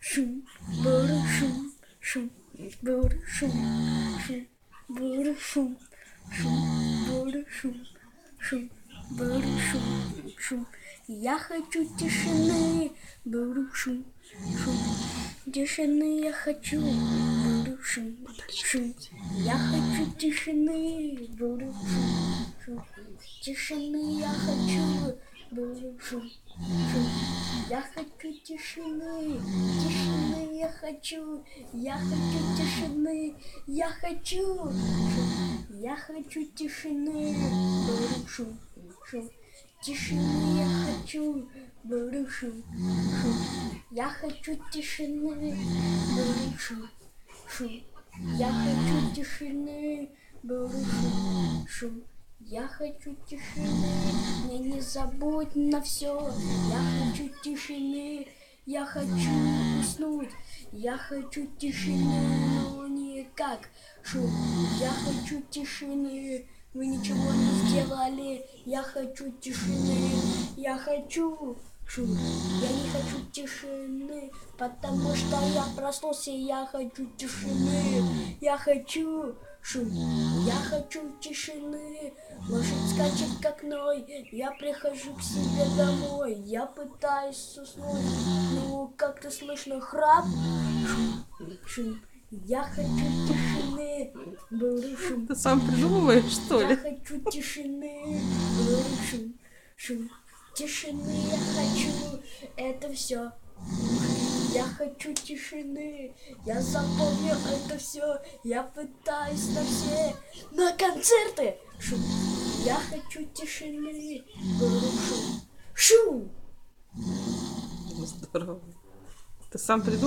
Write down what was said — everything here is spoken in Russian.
шум, бурый шум, шум, бурый шум, шум, бурый шум, шум, бурый шум, шум, бурый шум, шум. Я хочу тишины, бурый шум, шум. Тишины я хочу, бурый шум, шум. Я хочу тишины, бурый шум, шум. Тишины я хочу, бурый шум, шум. Я хочу тишины, тишины я хочу тишины, я хочу, шум. Я хочу тишины, бурый шум, шум. Тишины я хочу, бурый шум, шум. Я хочу тишины, бурый шум, шум. Я хочу тишины, бурый шум, шум. Я хочу тишины, мне не забудь на все. Я хочу тишины, я хочу уснуть. Я хочу тишины, но никак шум. Я хочу тишины, вы ничего не сделали. Я хочу тишины, я хочу шум. Я не хочу тишины, потому что я проснулся. Я хочу тишины, я хочу шум. Я хочу тишины, лошадь скачет как ной. Я прихожу к себе домой, я пытаюсь уснуть. Ну, как-то слышно храп. Шум, шум. Я хочу тишины, бурый шум. Ты сам придумываешь, что Я ли? хочу тишины, бурый шум, шум. Тишины я хочу, это все. Я хочу тишины, я запомню это все. Я пытаюсь на концерты. Шум. Я хочу тишины, бурый шум, шум. Здорово. Ты сам придумал?